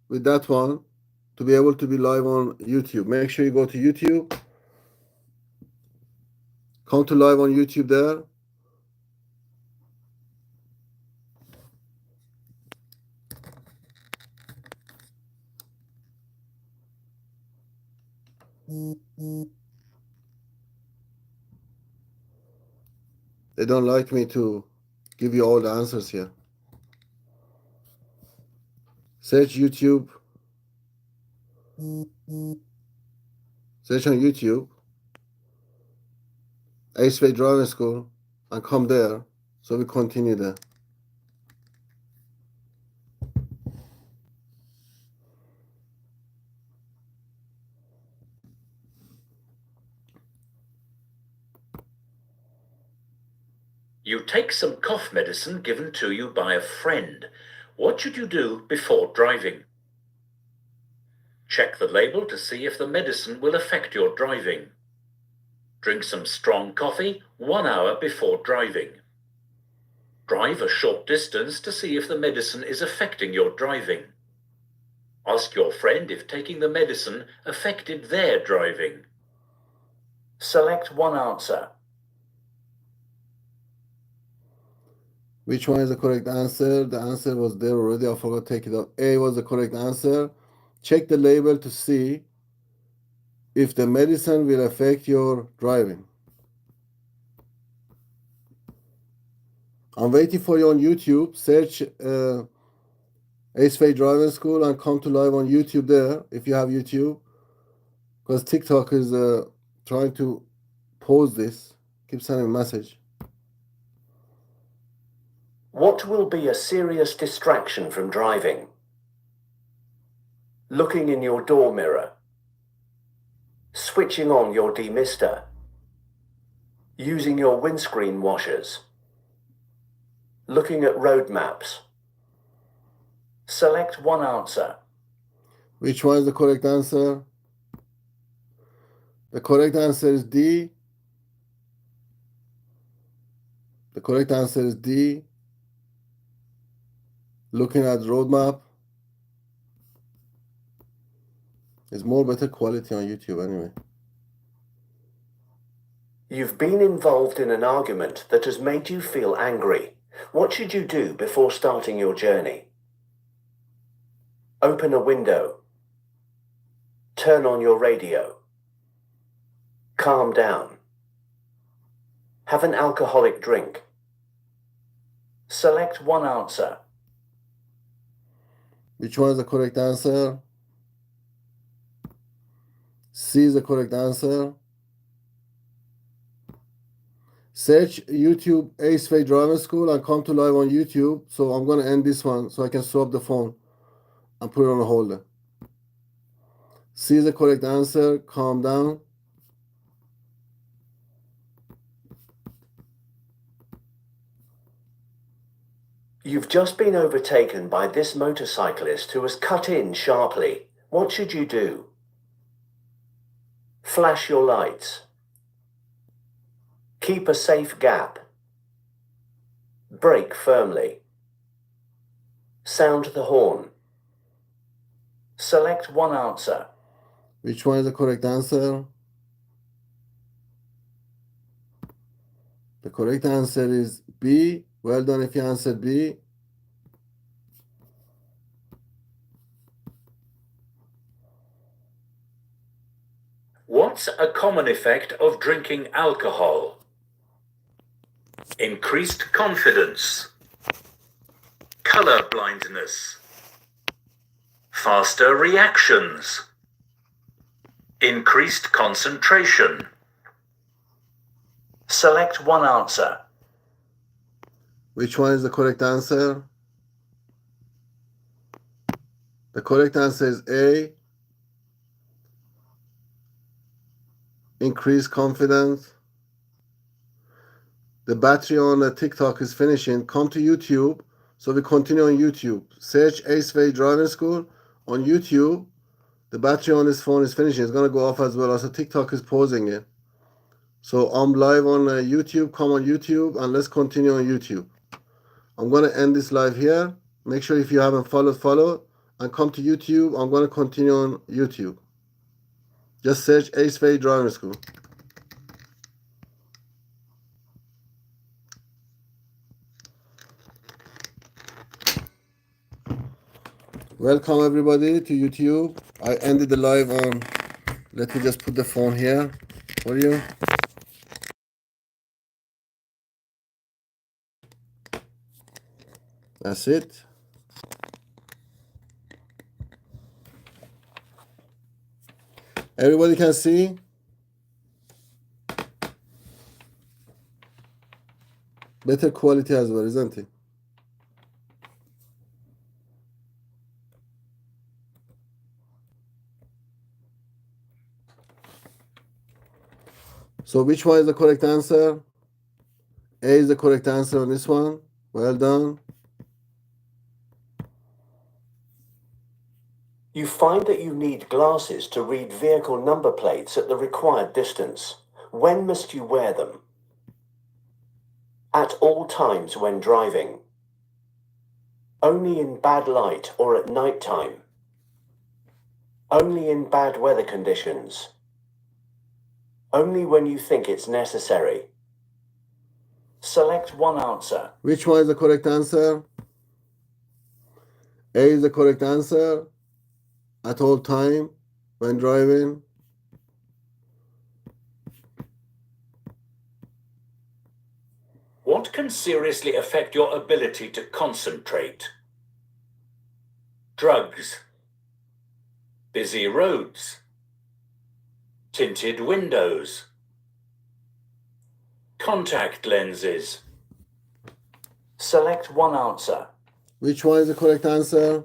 with that one to be able to be live on YouTube. Make sure you go to YouTube. Come to live on YouTube there. They don't like me to give you all the answers here. Search YouTube. Search on YouTube, Aceway Driving School, and come there. So we continue there. You take some cough medicine given to you by a friend. What should you do before driving? Check the label to see if the medicine will affect your driving. Drink some strong coffee 1 hour before driving. Drive a short distance to see if the medicine is affecting your driving. Ask your friend if taking the medicine affected their driving. Select one answer. Which one is the correct answer? The answer was there already. I forgot to take it out. A was the correct answer. Check the label to see if the medicine will affect your driving. I'm waiting for you on YouTube. Search Aceway Driving School and come to live on YouTube there if you have YouTube. Because TikTok is trying to pause this. Keep sending a message. What will be a serious distraction from driving? Looking in your door mirror. Switching on your demister. Using your windscreen washers. Looking at road maps. Select one answer. Which one is the correct answer? The correct answer is D. The correct answer is D. Looking at roadmap is more better quality on YouTube anyway. You've been involved in an argument that has made you feel angry. What should you do before starting your journey? Open a window. Turn on your radio. Calm down. Have an alcoholic drink. Select one answer. Which one is the correct answer? C is the correct answer. Search YouTube Aceway Driving School and come to live on YouTube. So I'm going to end this one so I can swap the phone and put it on a holder. C is the correct answer. Calm down. You've just been overtaken by this motorcyclist who has cut in sharply. What should you do? Flash your lights. Keep a safe gap. Brake firmly. Sound the horn. Select one answer. Which one is the correct answer? The correct answer is B. Well done if you answered B. What's a common effect of drinking alcohol? Increased confidence. Color blindness. Faster reactions. Increased concentration. Select one answer. Which one is the correct answer? The correct answer is A. Increased confidence. The battery on the TikTok is finishing. Come to YouTube. So we continue on YouTube. Search Aceway Driving School on YouTube. The battery on this phone is finishing. It's going to go off as well. Also TikTok is pausing it. So I'm live on YouTube. Come on YouTube and let's continue on YouTube. I'm going to end this live here. Make sure if you haven't followed, follow. and come to YouTube. I'm going to continue on YouTube. Just search Aceway Driving School. Welcome everybody to YouTube. I ended the live on, let me just put the phone here for you. That's it. Everybody can see. Better quality as well, isn't it? So which one is the correct answer? A is the correct answer on this one. Well done. You find that you need glasses to read vehicle number plates at the required distance. When must you wear them? At all times when driving. Only in bad light or at night time. Only in bad weather conditions. Only when you think it's necessary. Select one answer. Which one is the correct answer? A is the correct answer. At all time when driving. What can seriously affect your ability to concentrate? Drugs. Busy roads. Tinted windows. Contact lenses. Select one answer. Which one is the correct answer?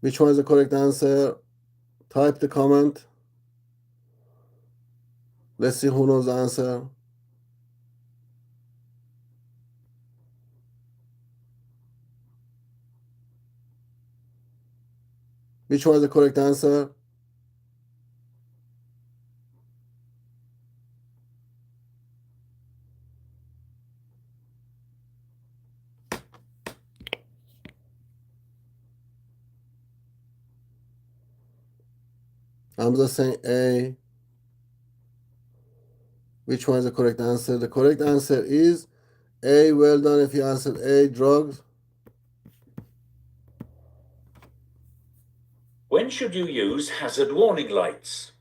Which one is the correct answer? Type the comment. Let's see who knows the answer. Which one is the correct answer? I'm just saying A. Which one is the correct answer? The correct answer is A. Well done if you answered A, drugs. When should you use hazard warning lights?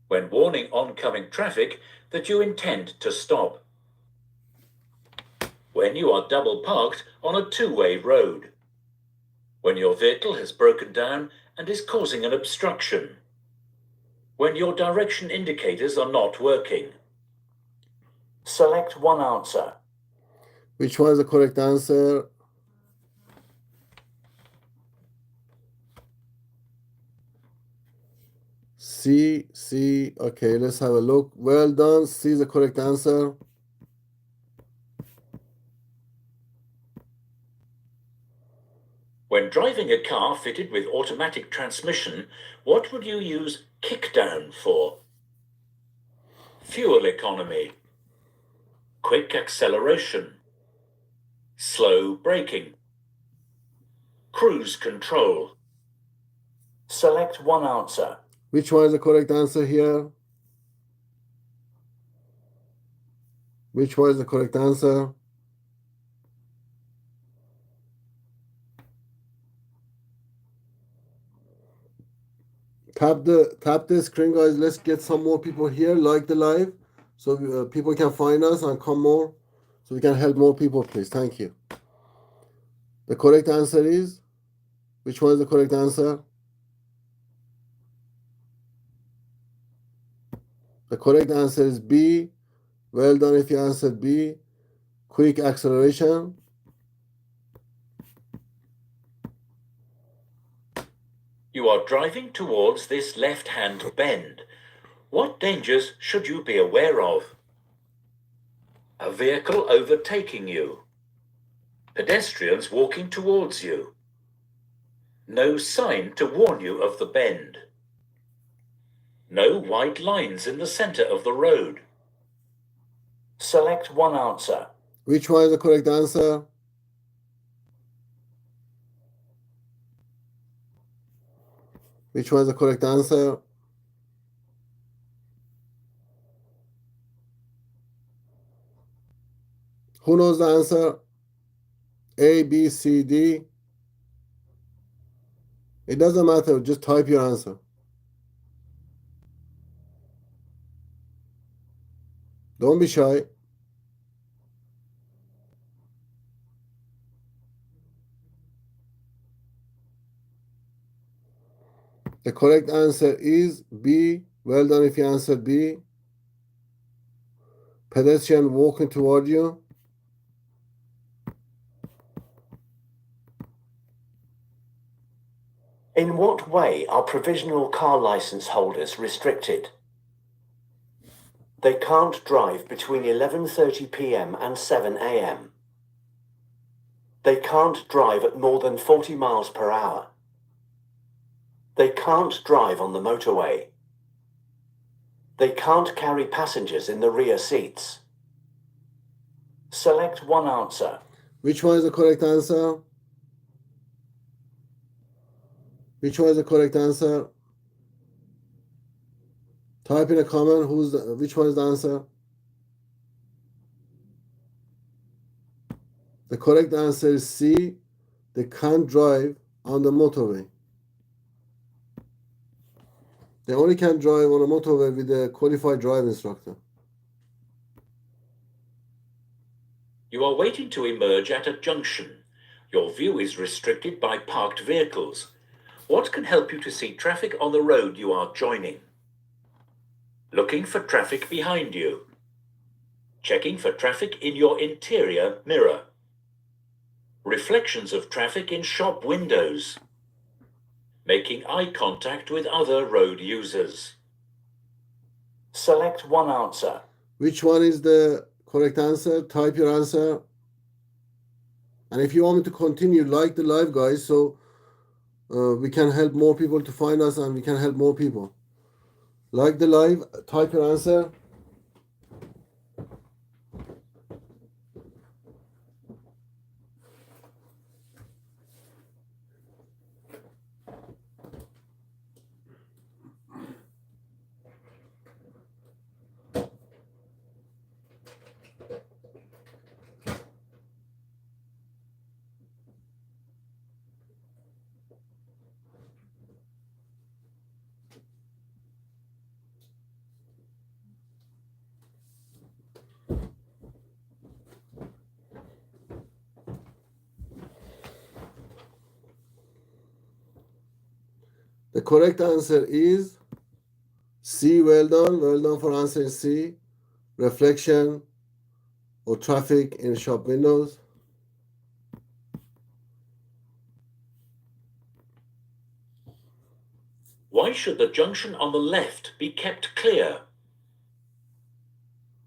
When warning oncoming traffic that you intend to stop. When you are double parked on a two-way road. When your vehicle has broken down and is causing an obstruction. When your direction indicators are not working. Select one answer. Which one is the correct answer? C. Okay, let's have a look. Well done. C is the correct answer. When driving a car fitted with automatic transmission, what would you use kickdown for? Fuel economy. Quick acceleration. Slow braking. Cruise control. Select one answer. Which one is the correct answer here? Which one is the correct answer? Tap the screen, guys. Let's get some more people here. Like the live so people can find us and come more so we can help more people, please. Thank you. The correct answer is, which one is the correct answer? The correct answer is B. Well done if you answered B. Quick acceleration. You are driving towards this left-hand bend. What dangers should you be aware of? A vehicle overtaking you. Pedestrians walking towards you. No sign to warn you of the bend. No white lines in the center of the road. Select one answer. Which one is the correct answer? Which one is the correct answer? Who knows the answer? A, B, C, D. It doesn't matter. Just type your answer. Don't be shy. The correct answer is B. Well done if you answered B. Pedestrian walking toward you. In what way are provisional car license holders restricted? They can't drive between 11:30 p.m. and 7 a.m. They can't drive at more than 40 miles per hour. They can't drive on the motorway. They can't carry passengers in the rear seats. Select one answer. Which one is the correct answer? Which one is the correct answer? Type in a comment which one is the answer. The correct answer is C. They can't drive on the motorway. They only can drive on a motorway with a qualified driving instructor. You are waiting to emerge at a junction. Your view is restricted by parked vehicles. What can help you to see traffic on the road you are joining? Looking for traffic behind you. Checking for traffic in your interior mirror. Reflections of traffic in shop windows. Making eye contact with other road users. Select one answer. Which one is the correct answer? Type your answer. And if you want me to continue, like the live, guys, so we can help more people to find us and we can help more people. Like the live, type your answer. The correct answer is C. Well done for answering C. Reflection or traffic in shop windows. Why should the junction on the left be kept clear?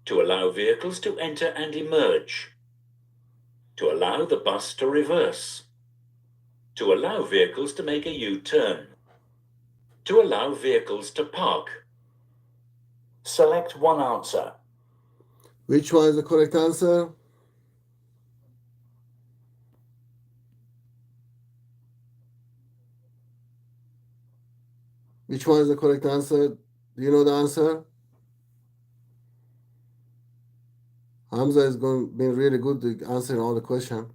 To allow vehicles to enter and emerge. To allow the bus to reverse. To allow vehicles to make a U-turn. To allow vehicles to park. Select one answer. Which one is the correct answer? Which one is the correct answer? Do you know the answer? Hamza is being really good at answering all the questions.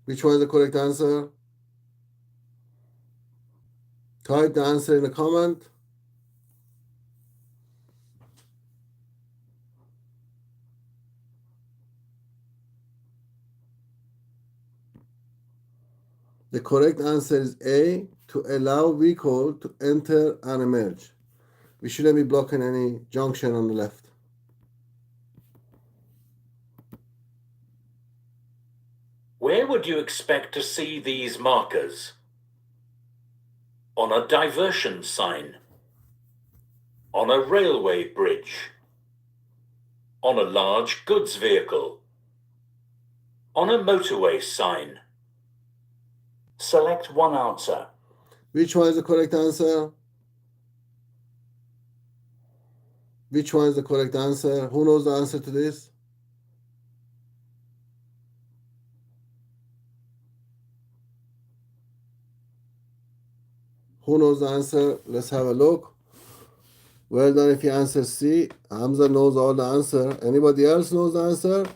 Which one is the correct answer? Type the answer in the comment. The correct answer is A, to allow vehicle to enter and emerge. We shouldn't be blocking any junction on the left. Where would you expect to see these markers? On a diversion sign. On a railway bridge. On a large goods vehicle. On a motorway sign. Select one answer. Which one is the correct answer? Which one is the correct answer? Who knows the answer to this? Who knows the answer? Let's have a look. Well done if you answer C. Hamza knows all the answer. Anybody else knows the answer?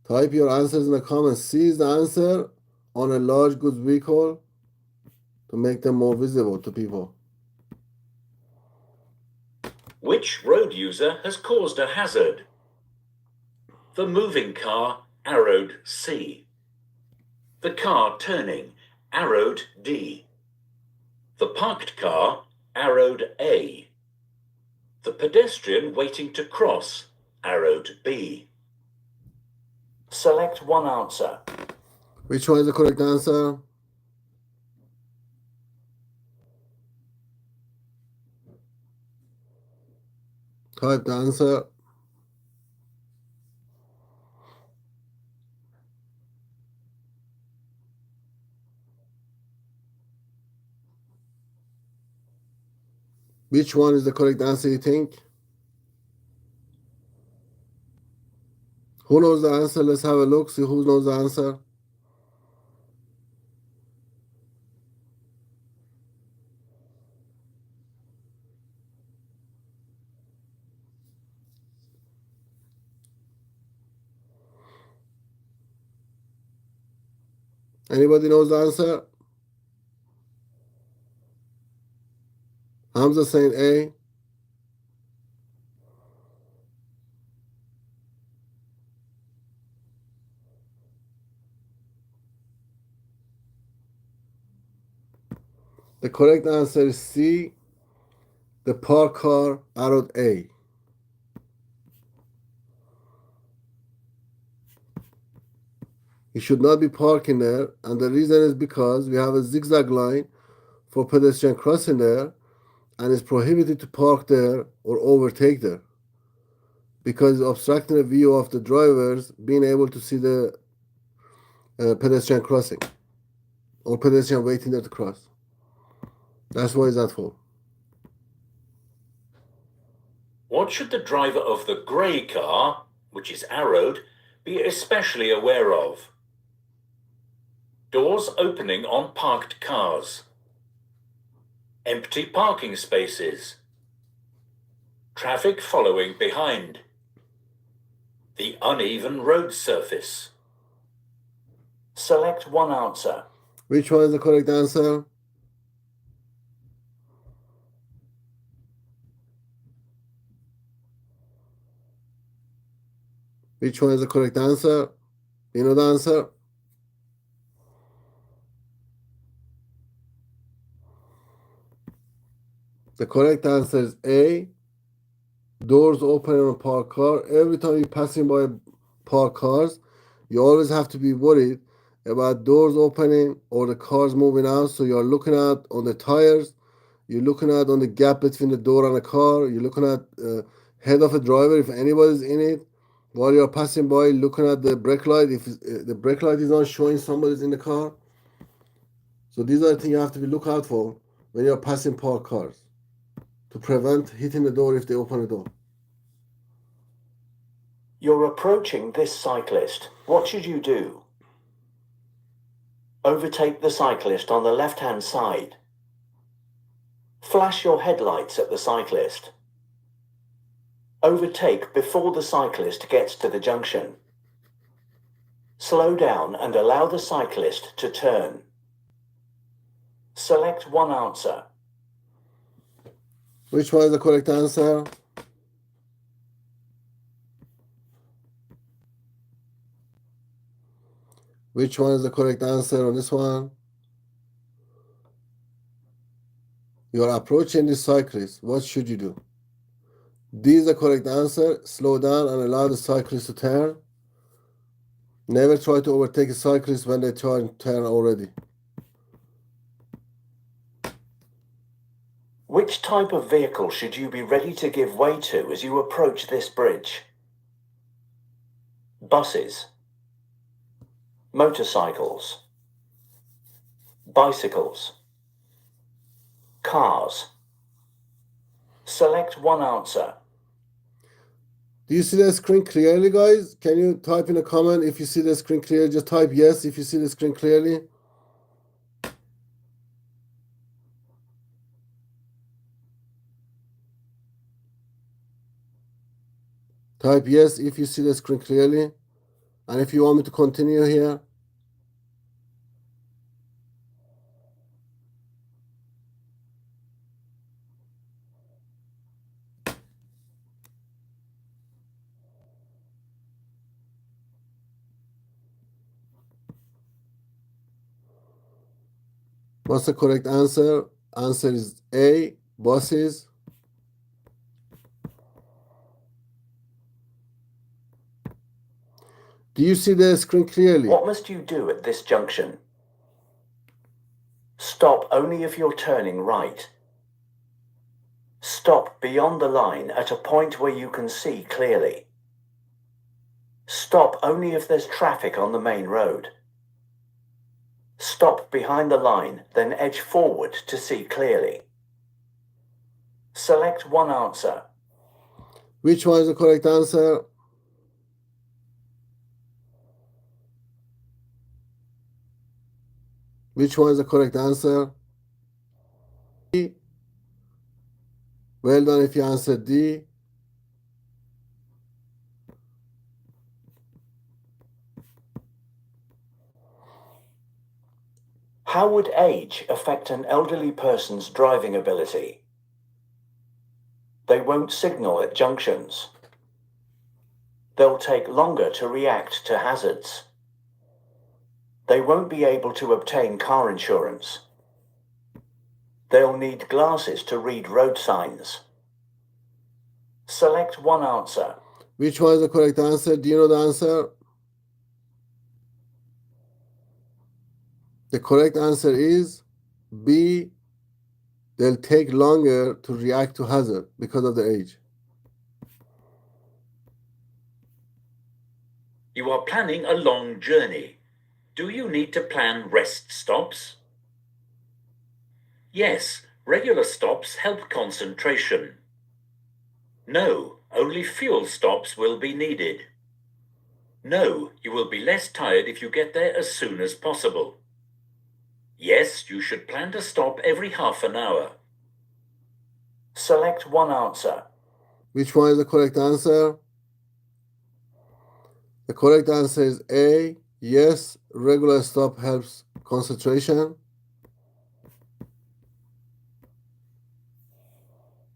Type your answers in the comments. C is the answer on a large goods vehicle to make them more visible to people. Which road user has caused a hazard? The moving car arrowed C. The car turning arrowed D. The parked car arrowed A. The pedestrian waiting to cross arrowed B. Select one answer. Which one is the correct answer? Type the answer. Which one is the correct answer, you think? Who knows the answer? Let's have a look, see who knows the answer. Anybody knows the answer? Hamza saying A. The correct answer is C. The parked car arrowed A. You should not be parking there, and the reason is because we have a zigzag line for pedestrian crossing there, and it's prohibited to park there or overtake there because it's obstructing the view of the drivers being able to see the pedestrian crossing or pedestrian waiting there to cross. That's why it's that for. What should the driver of the grey car, which is arrowed, be especially aware of? Doors opening on parked cars. Empty parking spaces. Traffic following behind. The uneven road surface. Select one answer. Which one is the correct answer? Which one is the correct answer? You know the answer? The correct answer is A. Doors open on a parked car. Every time you're passing by parked cars, you always have to be worried about doors opening or the cars moving out. So you're looking at on the tires, you're looking at on the gap between the door and the car, you're looking at head of a driver if anybody's in it. While you're passing by, looking at the brake light, if the brake light is not showing somebody's in the car. So these are the things you have to be look out for when you're passing parked cars to prevent hitting the door if they open the door. You're approaching this cyclist. What should you do? Overtake the cyclist on the left-hand side. Flash your headlights at the cyclist. Overtake before the cyclist gets to the junction. Slow down and allow the cyclist to turn. Select one answer. Which one is the correct answer? Which one is the correct answer on this one? You are approaching the cyclist. What should you do? D is the correct answer. Slow down and allow the cyclist to turn. Never try to overtake a cyclist when they try to turn already. Which type of vehicle should you be ready to give way to as you approach this bridge? Buses, motorcycles, bicycles, cars. Select one answer. Do you see the screen clearly, guys? Can you type in a comment if you see the screen clearly? Just type yes if you see the screen clearly. Type yes if you see the screen clearly. And if you want me to continue here. What's the correct answer? Answer is A, buses. Do you see the screen clearly? What must you do at this junction? Stop only if you're turning right. Stop beyond the line at a point where you can see clearly. Stop only if there's traffic on the main road. Stop behind the line, then edge forward to see clearly. Select one answer. Which one is the correct answer? Which one is the correct answer? D. Well done if you answered D. How would age affect an elderly person's driving ability? They won't signal at junctions. They'll take longer to react to hazards. They won't be able to obtain car insurance. They'll need glasses to read road signs. Select one answer. Which one is the correct answer? Do you know the answer? The correct answer is B. They'll take longer to react to hazard because of the age. You are planning a long journey. Do you need to plan rest stops? Yes, regular stops help concentration. No, only fuel stops will be needed. No, you will be less tired if you get there as soon as possible. Yes, you should plan to stop every half an hour. Select one answer. Which one is the correct answer? The correct answer is A. Yes, regular stop helps concentration.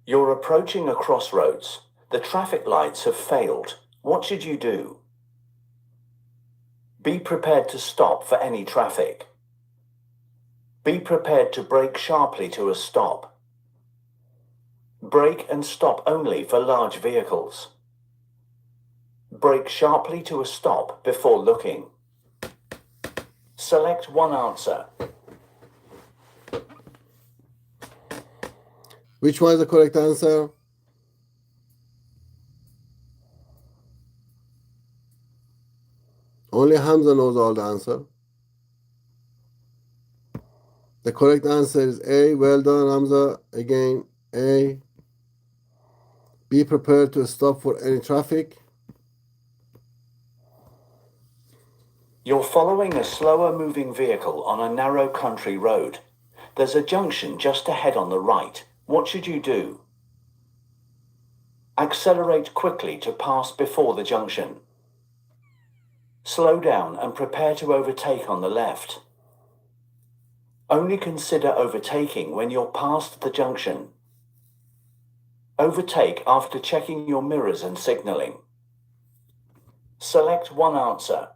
You're approaching a crossroads. The traffic lights have failed. What should you do? Be prepared to stop for any traffic. Be prepared to brake sharply to a stop. Brake and stop only for large vehicles. Brake sharply to a stop before looking. Select one answer. Which one is the correct answer? Only Hamza knows all the answer. The correct answer is A. Well done, Hamza. Again, A. Be prepared to stop for any traffic. You're following a slower moving vehicle on a narrow country road. There's a junction just ahead on the right. What should you do? Accelerate quickly to pass before the junction. Slow down and prepare to overtake on the left. Only consider overtaking when you're past the junction. Overtake after checking your mirrors and signaling. Select one answer.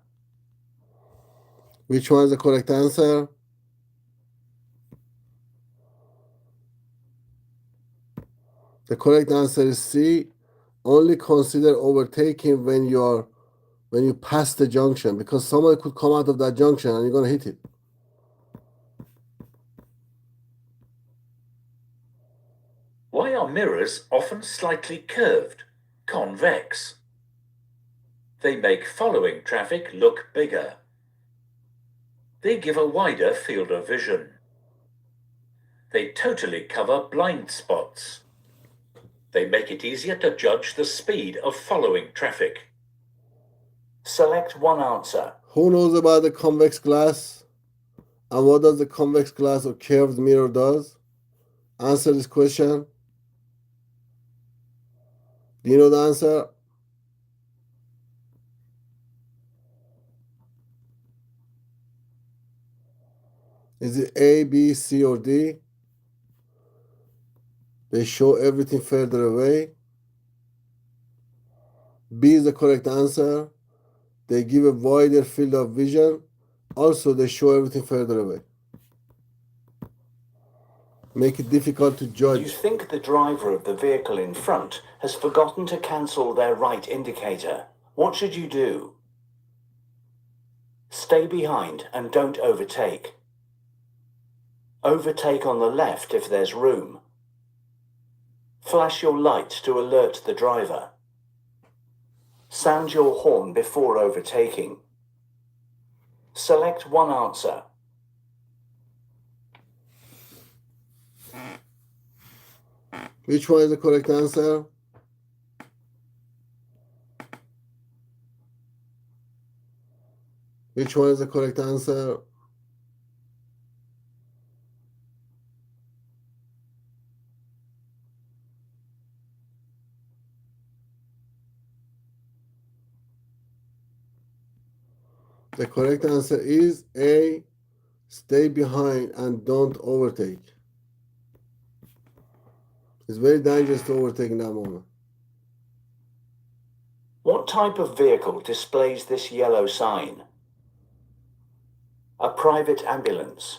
Which one is the correct answer? The correct answer is C. Only consider overtaking when you pass the junction, because someone could come out of that junction and you're going to hit it. Why are mirrors often slightly curved, convex? They make following traffic look bigger. They give a wider field of vision. They totally cover blind spots. They make it easier to judge the speed of following traffic. Select one answer. Who knows about the convex glass? And what does the convex glass or curved mirror does? Answer this question. Do you know the answer? Is it A, B, C, or D? They show everything further away. B is the correct answer. They give a wider field of vision. Also, they show everything further away. Make it difficult to judge. You think the driver of the vehicle in front has forgotten to cancel their right indicator. What should you do? Stay behind and don't overtake. Overtake on the left if there's room. Flash your light to alert the driver. Sound your horn before overtaking. Select one answer. Which one is the correct answer? Which one is the correct answer? The correct answer is A, stay behind and don't overtake. It's very dangerous to overtake in that moment. What type of vehicle displays this yellow sign? A private ambulance.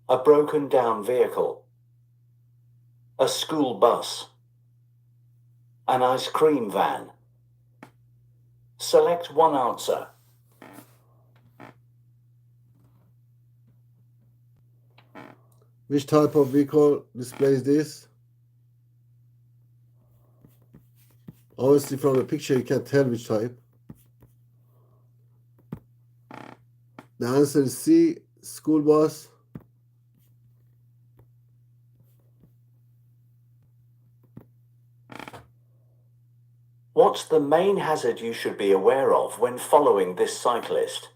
A broken down vehicle. A school bus. An ice cream van. Select one answer. Which type of vehicle displays this? Obviously from the picture you can't tell which type. The answer is C, school bus. What's the main hazard you should be aware of when following this cyclist?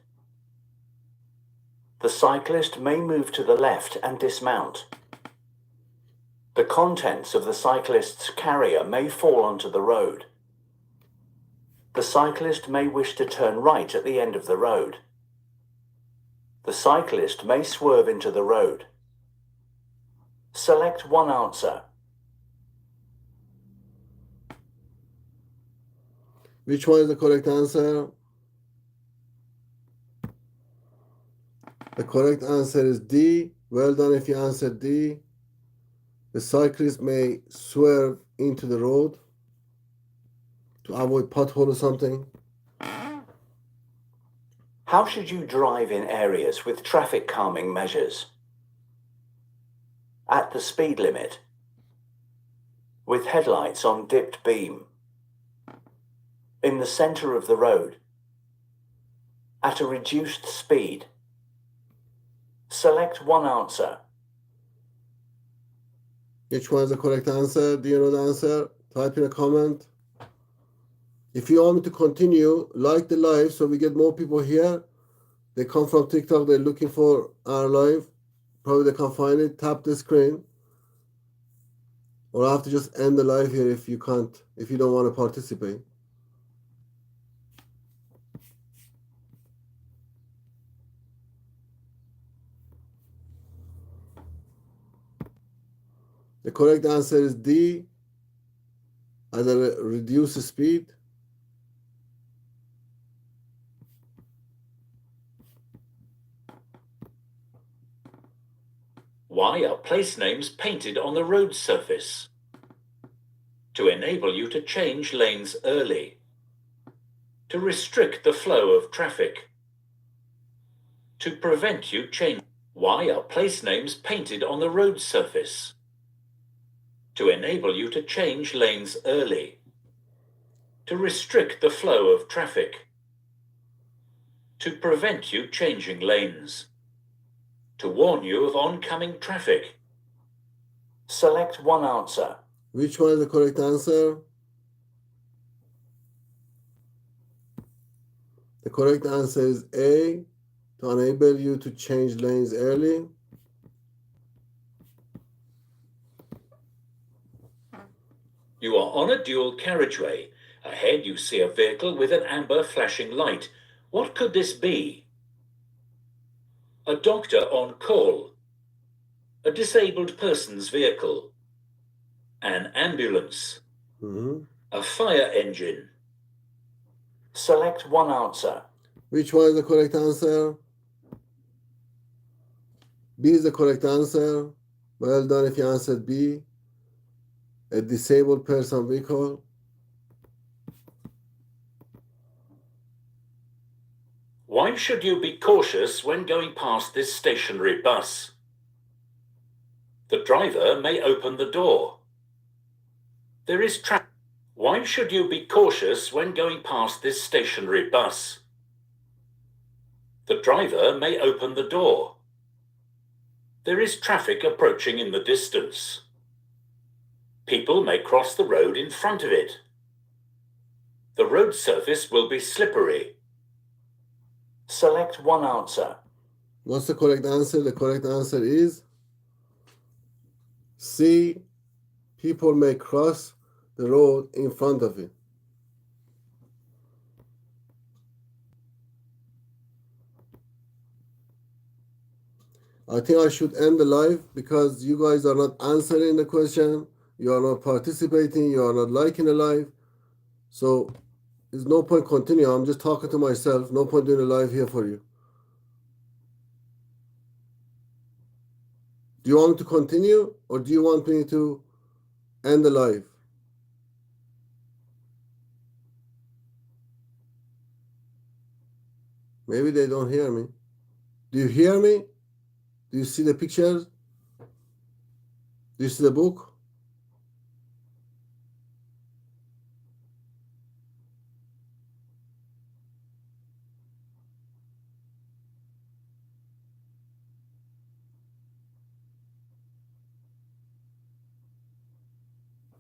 The cyclist may move to the left and dismount. The contents of the cyclist's carrier may fall onto the road. The cyclist may wish to turn right at the end of the road. The cyclist may swerve into the road. Select one answer. Which one is the correct answer? The correct answer is D. Well done if you answered D. The cyclist may swerve into the road to avoid pothole or something. How should you drive in areas with traffic calming measures? At the speed limit. With headlights on dipped beam. In the center of the road. At a reduced speed. Select one answer. Which one is the correct answer? Do you know the answer? Type in a comment. If you want me to continue, like the live so we get more people here. They come from TikTok, they're looking for our live. Probably they can't find it. Tap the screen. Or I have to just end the live here if you can't, if you don't want to participate. The correct answer is D, at a reduced speed. Why are place names painted on the road surface? To enable you to change lanes early. To restrict the flow of traffic. To prevent you change. Why are place names painted on the road surface? To enable you to change lanes early. To restrict the flow of traffic. To prevent you changing lanes. To warn you of oncoming traffic. Select one answer. Which one is the correct answer? The correct answer is A, to enable you to change lanes early. You are on a dual carriageway. Ahead you see a vehicle with an amber flashing light. What could this be? A doctor on call. A disabled person's vehicle. An ambulance. A fire engine. Select one answer. Which one is the correct answer? B is the correct answer. Well done if you answered B. A disabled person vehicle. Why should you be cautious when going past this stationary bus? The driver may open the door. There is traffic. Why should you be cautious when going past this stationary bus? The driver may open the door. There is traffic approaching in the distance. People may cross the road in front of it. The road surface will be slippery. Select one answer. What's the correct answer? The correct answer is C. People may cross the road in front of it. I think I should end the live because you guys are not answering the question. You are not participating. You are not liking the live. So there's no point continuing. I'm just talking to myself. No point doing a live here for you. Do you want me to continue or do you want me to end the live? Maybe they don't hear me. Do you hear me? Do you see the pictures? Do you see the book?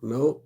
No.